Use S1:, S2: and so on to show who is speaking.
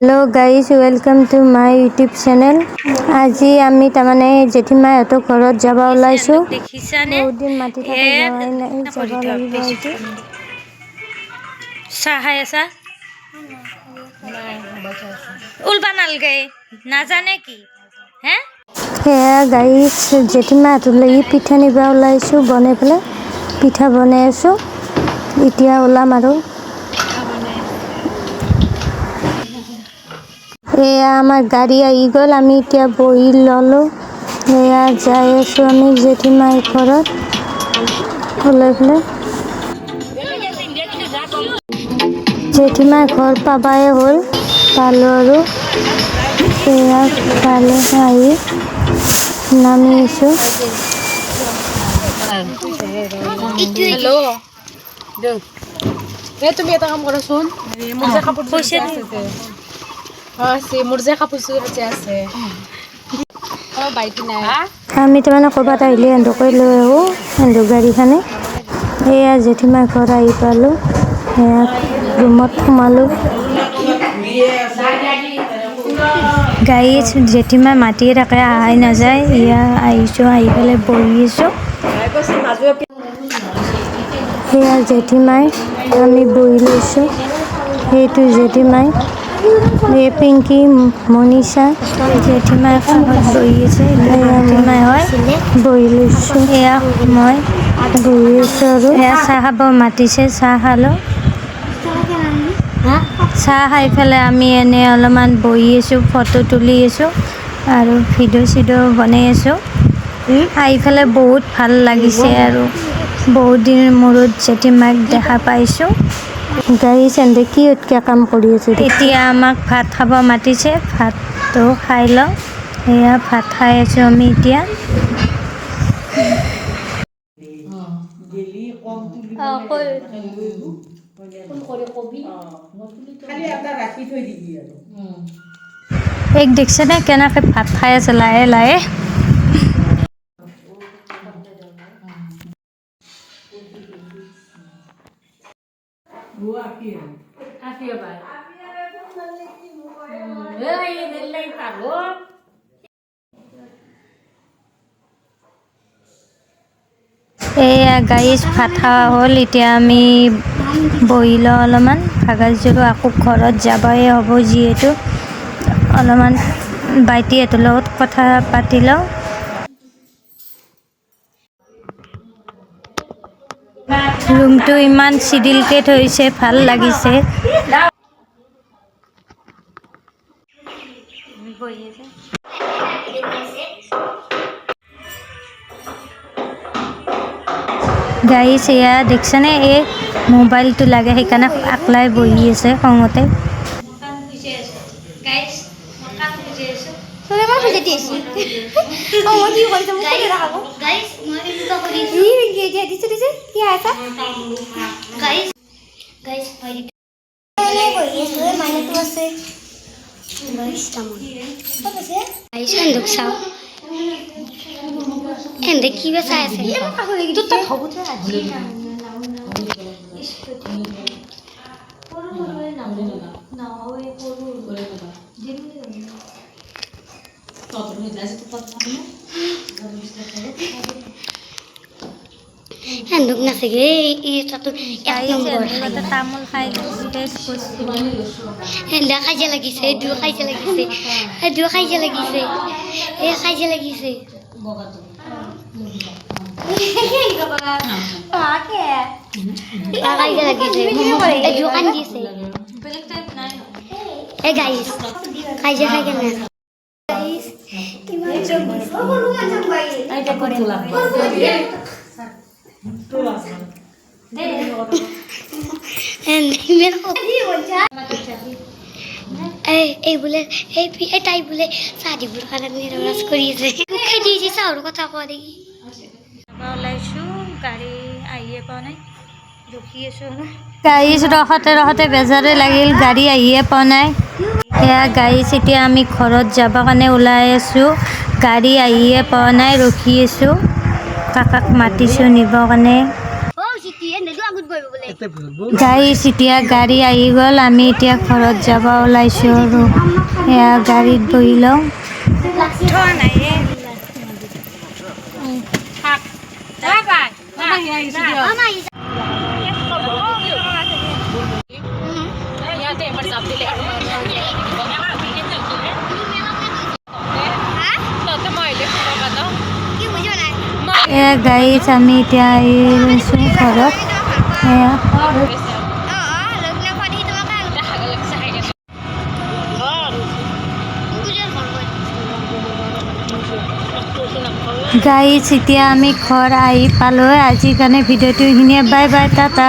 S1: Hello guys, welcome to my YouTube channel. আজি আমি তাৰমানে জেঠিমাহঁতৰ ঘৰত যাব ওলাইছো। বহুত দিন মাতি থকা যোৱাই নাই, যাব লাগিব আজি।
S2: চাহ খাই আছা? উলবা নালগে নাজানে কি হে?
S1: সেয়া গাইছ জেঠিমাহঁতৰ লাগি পিঠা নিব ওলাইছো, বনাই পেলাই পিঠা বনাই আছো। এতিয়া ওলাম আৰু এয়া আমাৰ গাড়ী আহি গ'ল, আমি এতিয়া বহি ল'লোঁ। এয়া যাই আছোঁ আমি জেঠিমাৰ ঘৰত ওলাই পেলাই। জেঠিমাৰ ঘৰ পাবাই হ'ল, পালোঁ আৰু এয়া পালে আহি নামি আছোঁ।
S3: তুমি এটা কাম কৰাচোন, মোৰ যে কাপোৰ মোৰ যে কাপোৰযোৰ আছে বাইক নাই।
S1: আমি তাৰমানে ক'ৰবাত আহিলে এন্দুকৈ লৈ আহোঁ, এন্দুৰ গাড়ীখনে। এয়া জেঠিমাৰ ঘৰ আহি পালোঁ, এয়া ৰুমত সোমালোঁ। গাড়ী জেঠিমাই মাতিয়ে থাকে, আহাই নাযায়। এয়া আহিছোঁ, আহি পেলাই বহি আছোঁ। সেয়া জেঠিমাই, আমি বহি লৈছোঁ। সেইটো জেঠিমাই, এই পিংকি মনীষা জেঠিমাই কাষত বহি আছে। জেঠিমাই হয় বহি লৈছোঁ। এয়া মই বহি আছোঁ আৰু এয়া চাহ খাব মাতিছে, চাহ খালোঁ। চাহ খাই পেলাই আমি এনেই অলপমান বহি আছোঁ, ফটো তুলি আছোঁ আৰু ভিডিঅ' চিডিঅ' বনাই আছোঁ। আহি পেলাই বহুত ভাল লাগিছে আৰু বহুত দিনৰ মূৰত জেঠিমাক দেখা পাইছোঁ। গাড়ী চেন্দে কি কাম কৰি আছে? এতিয়া আমাক ভাত খাব মাতিছে, ভাতটো খাই লওঁ। এয়া ভাত খাই আছোঁ আমি এতিয়া। এক দেখিছেনে কেনেকৈ ভাত খাই আছে লাহে লাহে। এয়া গাড়ীত ভাত খাওয়া হ'ল, এতিয়া আমি বহি লওঁ অলপমান, ভাগাইছিলোঁ। আকৌ ঘৰত যাবই হ'ব যিহেতু অলপমান বাইটিহঁতৰ লগত কথা পাতি লওঁ। ৰুমটো ইমান চিডিলকৈ থৈছে, ভাল লাগিছে। গাড়ী এয়া দেখিছেনে, এই মোবাইলটো লাগে সেইকাৰণে আকলাই বহি আছে খঙতে।
S4: এন্দে কি চাই আছে? এন্দুক নাচাগে এইটো এক নম্বৰ
S1: তামোল খাই
S4: এন্দা খাইজা লাগিছে, দু খাইজা লাগিছে, দু খাইজা লাগিছে, এ খাইজা লাগিছে। এই বোলে এই তাই বোলে চাহ দিবৰ কাৰণে নিৰজ কৰি আছে। খেদি চাহৰ কথা কোৱা দেখি
S1: ওলাইছোঁ, গাড়ী আহিয়ে পোৱা নাই, ৰখি আছোঁ। গাড়ী ৰখতে ৰখতে বেজাৰে লাগিল, গাড়ী আহিয়ে পোৱা নাই। সেয়া গাড়ী এতিয়া আমি ঘৰত যাব কাৰণে ওলাই আছোঁ, গাড়ী আহিয়ে পোৱা নাই, ৰখি আছোঁ। কাকাক মাতিছোঁ নিবৰ কাৰণে। গাইছ এতিয়া গাড়ী আহি গ'ল আমি এতিয়া ঘৰত যাব ওলাইছোঁ আৰু এয়া গাড়ীত বহি লওঁ এয়া গাইছ আমি এতিয়া আহি গৈছোঁ ঘৰত এয়া গাইছ এতিয়া আমি ঘৰ আহি পালোঁ আজিৰ কাৰণে ভিডিঅ'টো এইখিনিয়ে বাই বাই টাটা